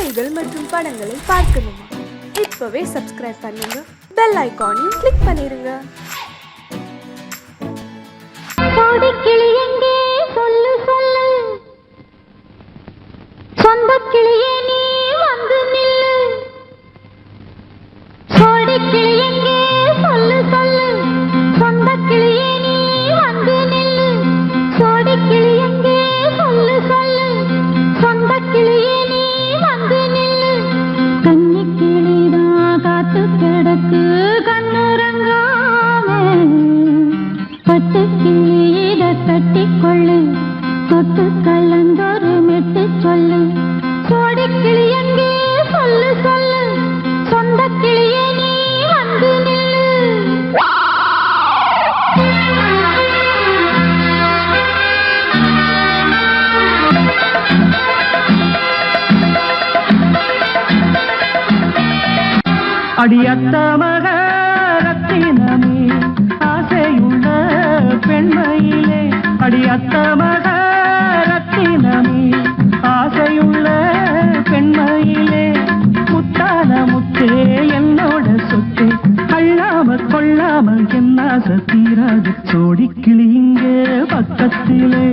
செய்திகள் மற்றும் படங்களை பார்க்கணுமா? இப்பவே சப்ஸ்கிரைப் பண்ணுங்க, பெல் ஐகானையும் கிளிக் பண்ணிருங்க. கோடிக்கிளி எங்கே சொல்லு சொல்லு, சொந்த கிளியே நீ வந்து நில்லு. கோடிக்கிளி எங்கே சொல்லு சொல்லு, சொந்த கிளியே நீ வந்து நில்லு. கோடிக்கிளி எங்கே சொல்லு சொல்லு, சொந்த கிளியே நீ வந்து நில்லு. கன்னி கிளிதான் காத்து கிடக்கு கண்ணுறங்காம, பட்டு கிளியிட கட்டிக்கொள்ளு, தொட்டு கலந்தொரு மெட்டு சொல்லு. கோடி கிளி எங்கே சொல்லு சொல்லு, சொந்த கிளியே நீ வந்து நில்லு. அடியத்த மக ரத்தினமே ஆசையுள்ள பெண்மையிலே, அடியத்த மக ரத்தினமே ஆசையுள்ள பெண்மையிலே, முத்தான முத்தே என்னோட சொத்து, அள்ளாம கொள்ளாம என்ன சத்தீராது. சோடிக்கிளி இங்கே பக்கத்திலே,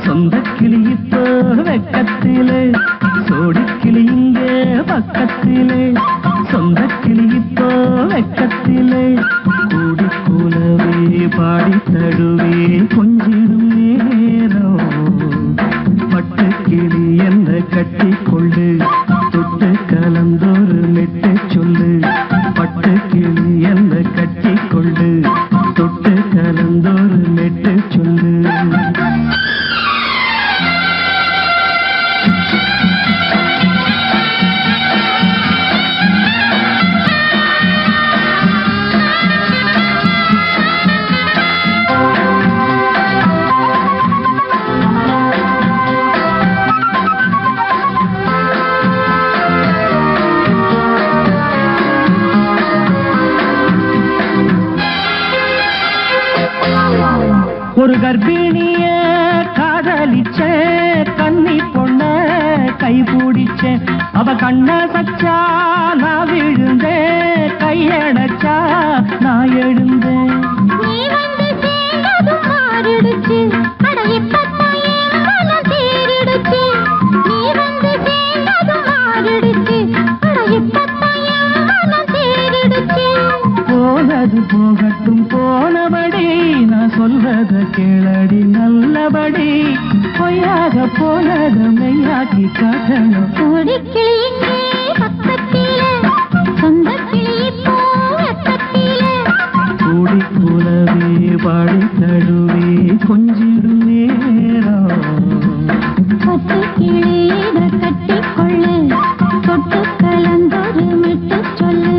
சொந்த கிளி இப்போ வெக்கத்திலே. சோடிக்கிளி இங்கே பக்கத்திலே, சொந்த கிளி இப்போ வெக்கத்திலே. கூடி கூலவே பாடி தடுவே கொஞ்சிடும் நேரம், பட்டு கிளி என்ன கட்டி கொள்ளு, தொட்டு கலந்தொரு மெட்டு சொல்லு. பட்டு கிளி என்ன கட்டி கொள்ளு, தொட்டு கலந்தொரு மெட்டு சொல்லு. ஒரு கர்ப்பிணிய காதலிச்ச கன்னி பொண்ண கைபிடிச்ச, அவ கண்ண சச்சா நான் விழுந்தேன், கையடைச்சா நான் எழுந்தேன். நீ வந்து சேர்ந்ததும் மாறிடுச்சு, அட இப்பத்தான் என் மனம் தேறிடுச்சு. நீ வந்து சேர்ந்ததும் மாறிடுச்சு, அட இப்பத்தான் என் மனம் தேறிடுச்சு. போனது போகட்டும் போனபடி, நான் சொல்றத கேளடி நல்லபடி. பொய்யாக போனத மெய்யாக்கி காட்டணும். கோடி கிளி இங்கே பக்கத்திலே, சொந்த கிளி இப்போ வெக்கத்திலே. கூடி கூலவே பாடி தடுவே கொஞ்சிடும் நேரம், பட்டு கிளியிட கட்டிக்கொள்ளு, தொட்டு கலந்தொரு மெட்டு சொல்லு.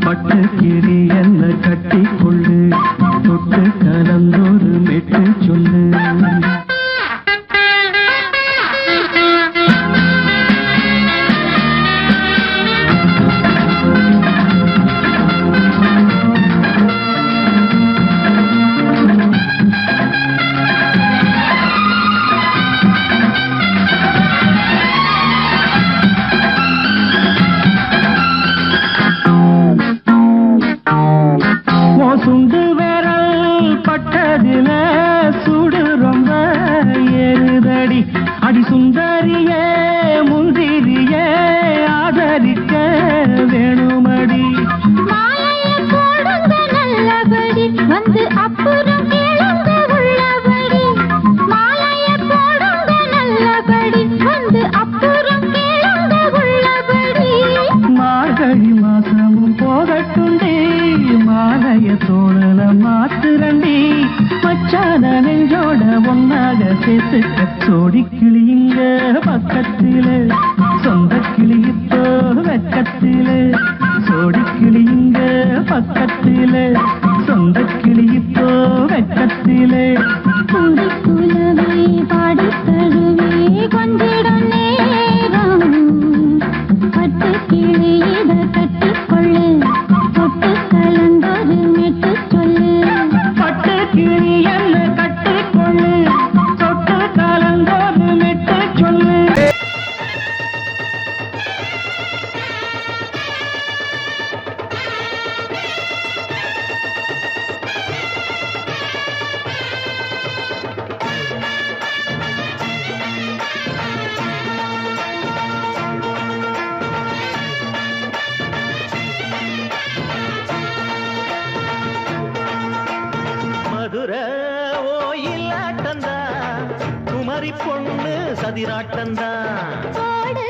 பட்டு கிளி என்ன கட்டி கொள்ளு, தொட்டு கலந்தொரு மெட்டு சொல்லு. சுண்டு விரல் பட்டதில சுடு ரொம்ப ஏறுதடி, அடி சுந்தரியே முந்திரியே ஆதரிக்க வேணுமடி. மாலைய போடுங்க நல்லபடி, வந்து அப்புறம் கேளுங்க உள்ளபடி. மாலைய போடுங்க நல்லபடி, வந்து அப்புறம் கேளுங்க உள்ளபடி. மார்கழி மாசமும் போகட்டுண்டி, மாலைய தோழல மாத்துரண்டி. மச்சான நெஞ்சோட ஒன்னாக சேர்த்துக்க. சோடி கிளி இங்க பக்கத்திலே, சொந்த கிளி இப்போ குமரி பொண்ணு சதிராட்டந்தான் போடு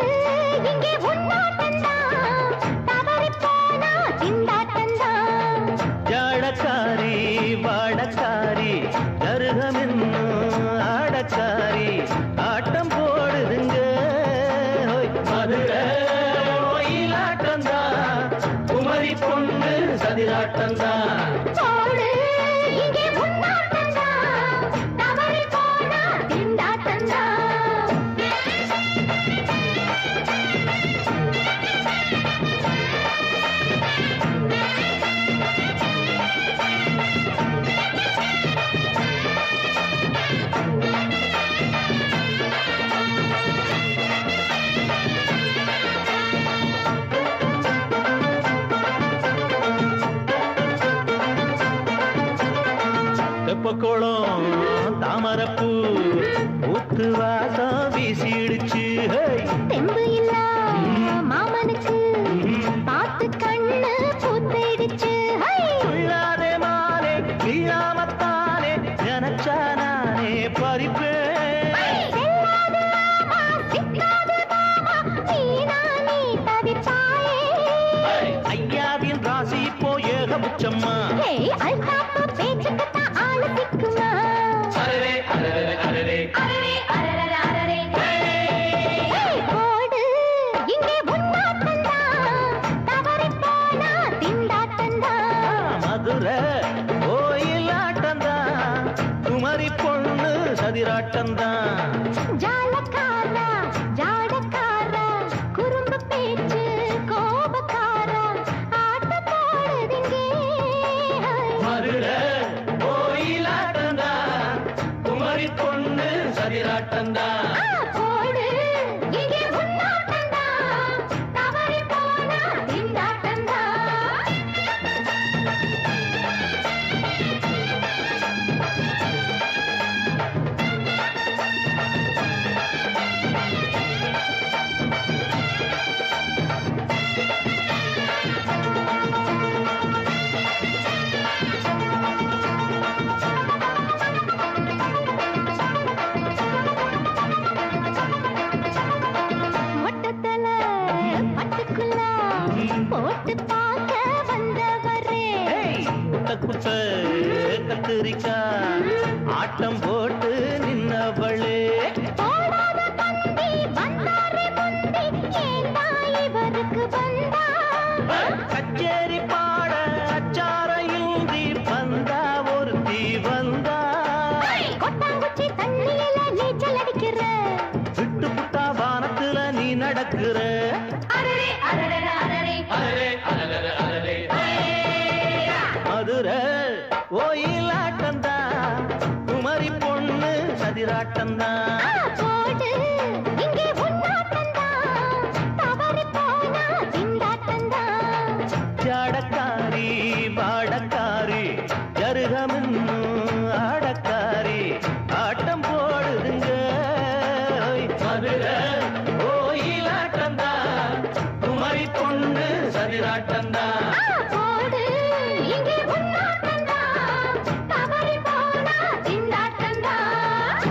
இங்கே உன்னாட்டந்தான் தவறி போனா திண்டாட்டந்தான் ஜாடக்காரி வாடக்காரி கருகமென்னும் ஆடக்காரி ஆட்டம் போடுதுங்க ஹோய். மதுரை கோயிலாட்டந்தான் குமரி பொண்ணு சதிராட்டந்தான் போடு இங்கே உன்னாட்டந்தான் தவறி போனா திண்டாட்டந்தான் தெப்பக்குளம் தாமரப்பூ ஊத்து வாசம் வீசிடுச்சு ஹேய். தெம்பு இல்ல மாமனுக்கு பார்த்து கண்ணு பூத்திடுச்சு ஹை உள்ளாதே மாலே வீழாமத்தானே நினைச்சா நானே பறிப்பேன் செல்லாது மாமா சிக்காது மாமா நீனா நீ தவிப்பாயே ஐயாவின் ராசி இப்போ ஏகபட்சம்மா ஹே அல்தாப்பு பேச்சுக்கு தான் ஆளு திக்குமா அரரே அரரே அரரே அரரே அரரே அரரே ஹே போடு இங்கே உன்னாட்டந்தான் தவறி போனா திண்டாட்டந்தான் மதுரை கோயிலாட்டந்தான் குமரி பொண்ணு சதிராட்டந்தான் ஜாலக்காரா ஜாடக்காரா குறும்பு பேச்சு கோபக்காரா ஆட்ட போடுதிங்கே மதுரை கோயிலாட்டந்தான் குமரி பொண்ணு சதிராட்டந்தான் போடு இங்கே உன்னாட்டந்தான் தவறி போனா திண்டாட்டந்தான் மொட்டத்தல பட்டுக்குள்ள போட்டு பார்க்க வந்தவரே குட்ட குட்ட கத்திரிக்கா ஆட்டம் போட்டு நின்னவளே போடாத தந்தி வந்தாரே முந்தி ஏண்டா இவருக்கு வந்தா கச்சேரி பாட அச்சாரையுந்தி வந்தா ஒருத்தி வந்தா கொட்டாங்குச்சி தண்ணியில நீச்சல் அடிக்கிற விட்டு புட்டா வானத்துல நீ நடக்கிற அரரே அரரே அரரே அரரே அரரே அரரே மதுரை கோயிலாட்டந்தான் குமரி பொண்ணு சதிராட்டந்தான் போடு இங்கே உன்னாட்டந்தான் தவறி போனா திண்டாட்டந்தான் ஜாடக்காரி வாடக்காரி ஜருகமென்னும் ஆடக்காரி ஆட்டம் போடுதுங்க மதுரை கோயிலாட்டந்தான் குமரி பொண்ணு சதிராட்டந்தான் போடு இங்கே உன்னாட்டந்தான் தவறி போனா திண்டாட்டந்தான்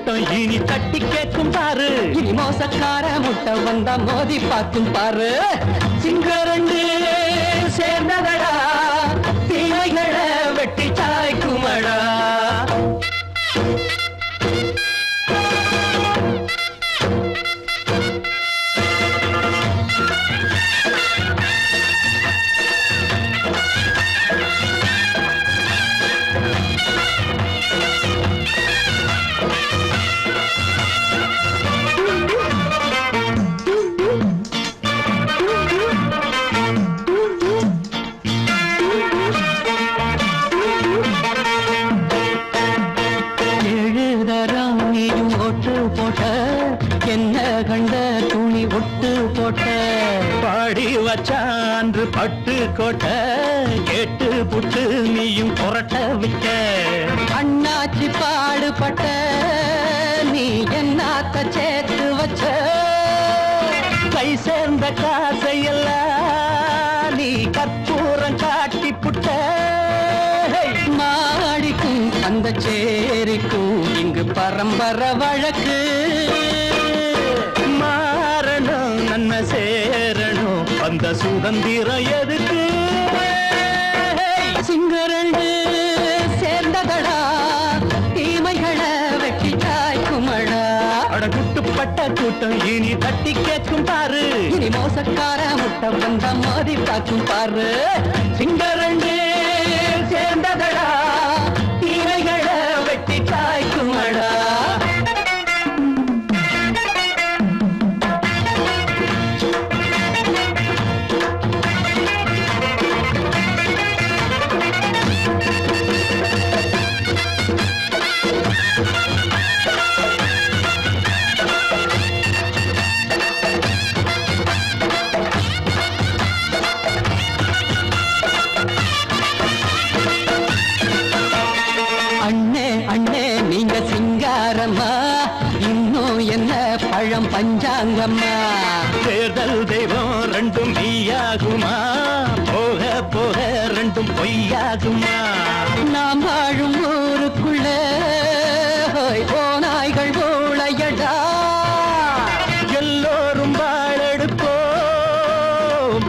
கூட்டம் இனி தட்டி கேட்கும் பாரு. இனி மோசக்கார முட்டை வந்தா மோதி பார்க்கும் பாரு. சிங்கரண்டு சேர்ந்ததடா, தீமைகளை வெட்டி சாய்க்குமடா. என்ன கண்ட துணி ஒட்டு போட்ட பாடி வச்சான்று பட்டு கோட்ட கேட்டு புட்டு நீயும் புரட்ட விட்ட. அண்ணாச்சி பாடுபட்ட நீ என்னாத்த சேர்த்து வச்ச. கை சேர்ந்த காசையெல்லாம் நீ கற்பூரம் காட்டி புட்ட. மாடிக்கும் அந்த சேரிக்கும் இங்கு பரம்பரை வழக்கு. மாறணும் நன்மை சேரணும் அந்த சுதந்திரம் எதுக்கு? சிங்கரண்டு சேர்ந்ததடா, தீமைகளை வெட்டி தாய்க்குமடா. அடகுட்டுப்பட்ட கூட்டம் இனி தட்டி கேட்கும் பாரு. இனி மோசக்கார முட்டை வந்தா மோதி பார்க்கும் பாரு. சிங்கரண்டு சேர்ந்ததடா, தீமைகளை வெட்டி தாய்க்குமடா. இன்னும் என்ன பழம் பஞ்சாங்கம்மா. தேர்தல் தெய்வம் ரெண்டும் மெய்யாகுமா, போக போக ரெண்டும் பொய்யாகுமா. நாம் வாழும் ஊருக்குள்ள ஓநாய்கள் ஊழையடா. எல்லோரும் வாழெடுப்போம்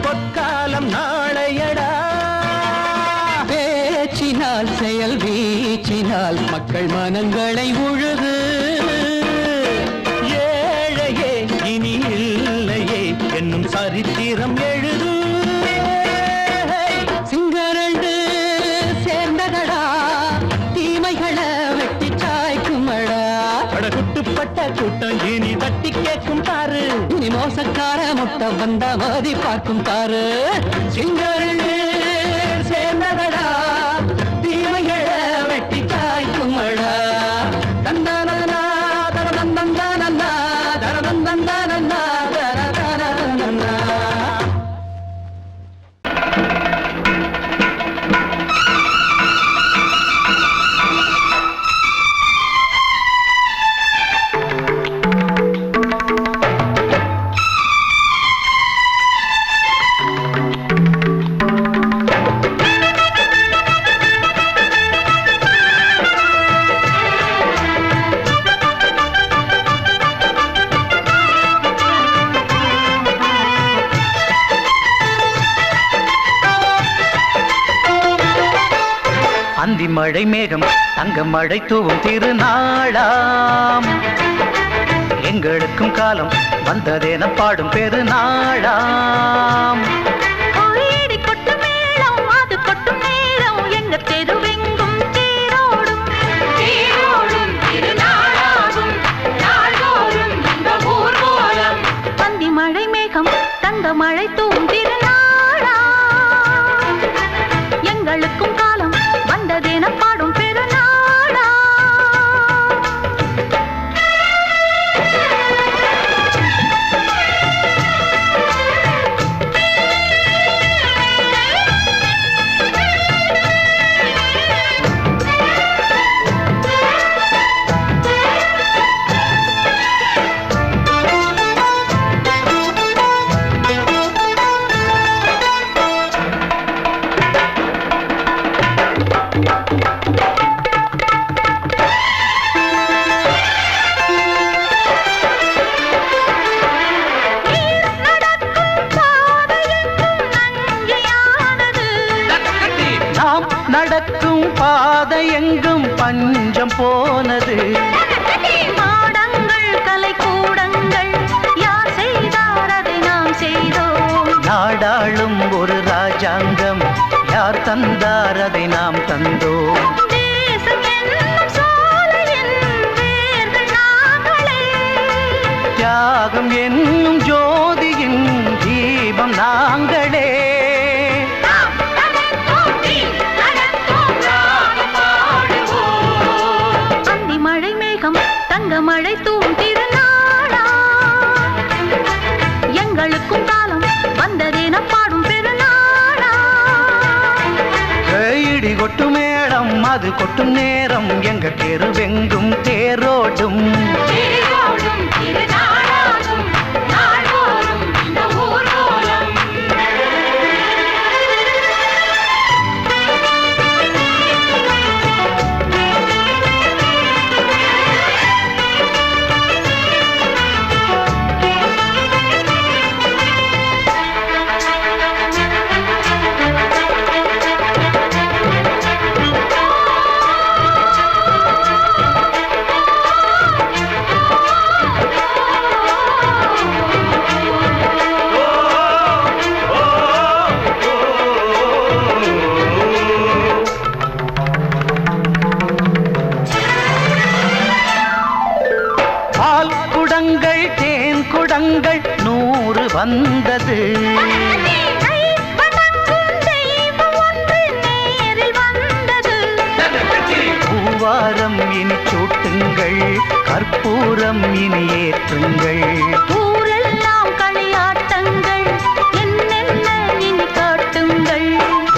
பொற்காலம் நாளையடா. பேச்சினால் செயல் வீச்சினால் மக்கள் மனங்களை உழுது. ஏழையே இனி இல்லையே என்னும் சரித்திரம் எழுது. சிங்கரண்டு சேர்ந்ததடா, தீமைகளை வெட்டி சாய்க்குமடா. அடகுட்டுப்பட்ட கூட்டம் இனி தட்டி கேட்கும் பாரு. இனி மோசக்கார முட்டை வந்தா மோதி பார்க்கும் பாரு. சிங்கரண்டு சேர்ந்ததடா, தீமைகளை வெட்டி சாய்க்குமடா. தந்தனனா தரதந்தந்தனனா தரதந்தந்தனனா தரதந்தனனா. அந்தி மழை மேகம் தங்க மழை தூவும் திருநாளாம். எங்களுக்கும் காலம் வந்ததென பாடும் பெருநாளாம். கோயிடி கொட்டு மேளம் அது கொட்டும் நேரம் எங்க தெருவெங்கும் தேரோடும் தேரோடும் திருநாளாகும் நாள்தோறும் இந்த ஊர்வலம். பந்தி மழை மேகம் தங்க மழை தூவும் திருநாளா. எங்களுக்கும் காலம் வந்ததென பாடும் பெருநாளா. நடக்கும் பாதை எங்கும் பஞ்சம் போனது. மாடங்கள் கலை கூடங்கள் யார் செய்தார் அதை நாம் செய்தோம். நாடாளும் ஒரு ராஜாங்கம் யார் தந்தார் அதை நாம் தந்தோம். தேசம் என்னும் சோலையின் வேர்கள் நாங்களே. தியாகம் என்னும் ஜோதியின் தீபம் நாங்களே. அந்தி மழை மேகம் தங்க மழை தூவும் திருநாளா. எங்களுக்கும் காலம் வந்ததென பாடும் பெருநாளா. இடி கொட்டும் மேடம் அது கொட்டும் நேரம் எங்க தெருவெங்கும் தேரோடும். குடங்கள் தேன் குடங்கள் 100 வந்தது. பூவாரம் இனி சூட்டுங்கள் கற்பூரம் இனி ஏற்றுங்கள். ஊரெல்லாம் களியாட்டங்கள் என்னென்ன இனி காட்டுங்கள்.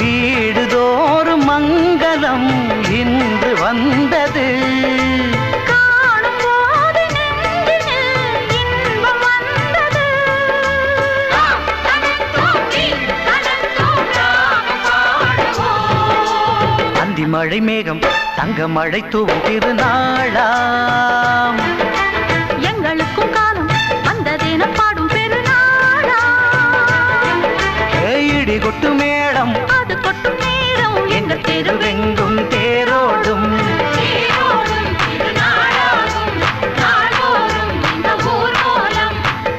வீடுதோறும் மங்களம் இன்று வந்தது. மழை மேகம் தங்க மழை தூவும் திருநாளாம். எங்களுக்கும் காலம் வந்ததென பாடும் பெருநாளா. இடி கொட்டு மேடம் அது கொட்டும் நேரம் எங்கள் தெருவெங்கும் தேரோடும்.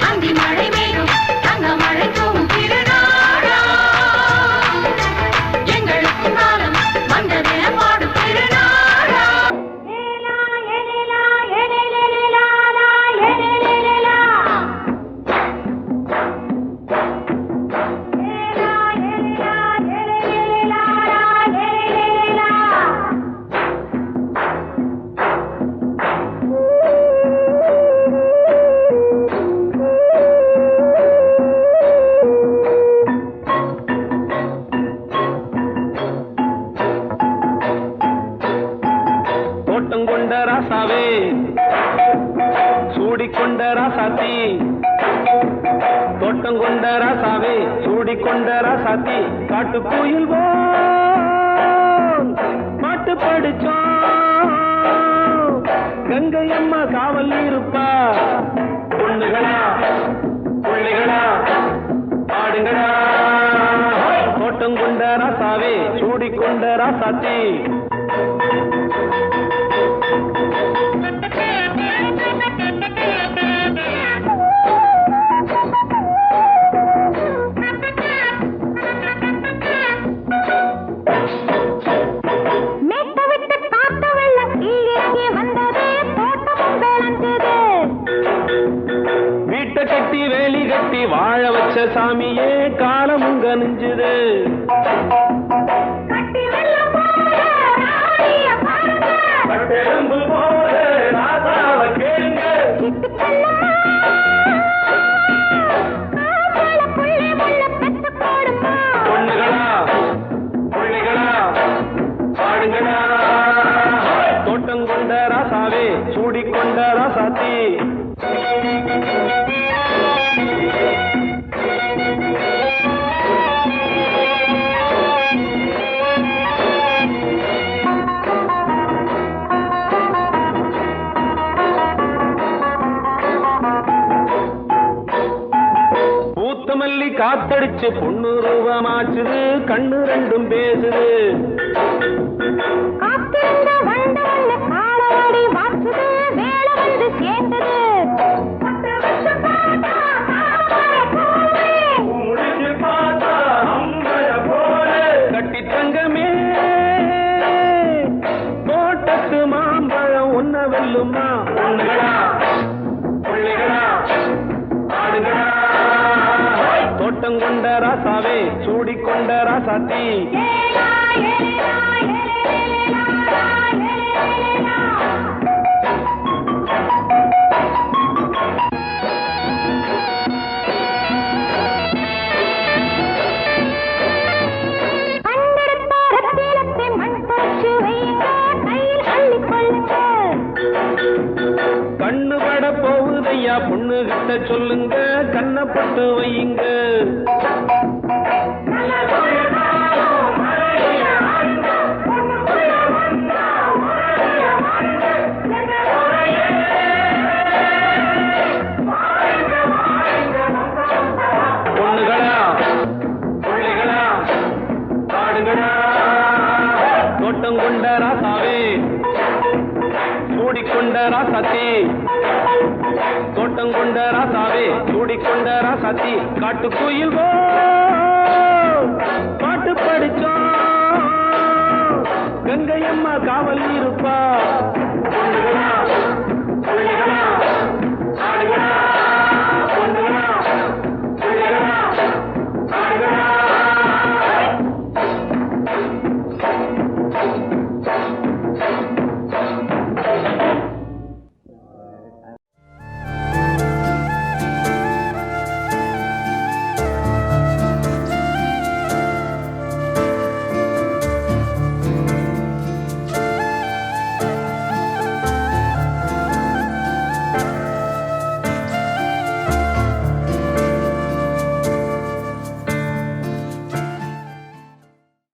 அந்தி மழை மேகம் தங்க மழை தூவும் திருநாளா. எங்களுக்கும் காலம் வந்ததென பாடும் பெருநாளா. தோட்டம் கொண்ட ராசாவே சூடிக்கொண்ட ராசாத்தி. தோட்டம் கொண்ட ராசாவே சூடிக்கொண்ட ராசாத்தி. காட்டு கோயில் பாட்டு படிச்சோம். கங்கை அம்மா காவல் இருப்பா. பொண்ணுகளா பிள்ளைகளா பாடுங்களா. தோட்டம் கொண்ட ராசாவே சூடிக்கொண்ட ராசாத்தி. வீட்டை கட்டி வேலி கட்டி வாழ வச்ச சாமியே காலமும் கனிஞ்சுது. பொண்ணுகளா பிள்ளைகளா பாடுங்களா. தோட்டம் கொண்ட ராசாவே சூடிக்கொண்ட ராசாத்தி. காத்தடிச்சு பொண்ணு ரூபமாச்சுது. கண்ணு ரெண்டும் பேசுது. காத்திருந்த வண்டு ஒண்ணு காலவாடி வாச்சுது வேலை வந்து சேர்ந்தது கட்டி தங்கமே தோட்டத்து மாம்பழம் உன்ன வெல்லுமா பொண்ணுகளா பிள்ளைகளா ஆடுகளா தோட்டம் கொண்ட ராசாவே சூடிக்கொண்ட ராசாத்தி கண்ணு பட போகுதையா பொண்ணு கிட்ட சொல்லுங்க கண்ணப்பட்டு வையுங்க பொண்ணுகளா பிள்ளைகளா ஆடுகளா தோட்டம் கொண்ட ராசாவே சூடிக்கொண்ட ராசாத்தி தோட்டம் கொண்ட ராசாவே சூடிக்கொண்ட ராசாத்தி காட்டுக்குயில் பாட்டு படிச்சோம் கங்கையம்மா காவல்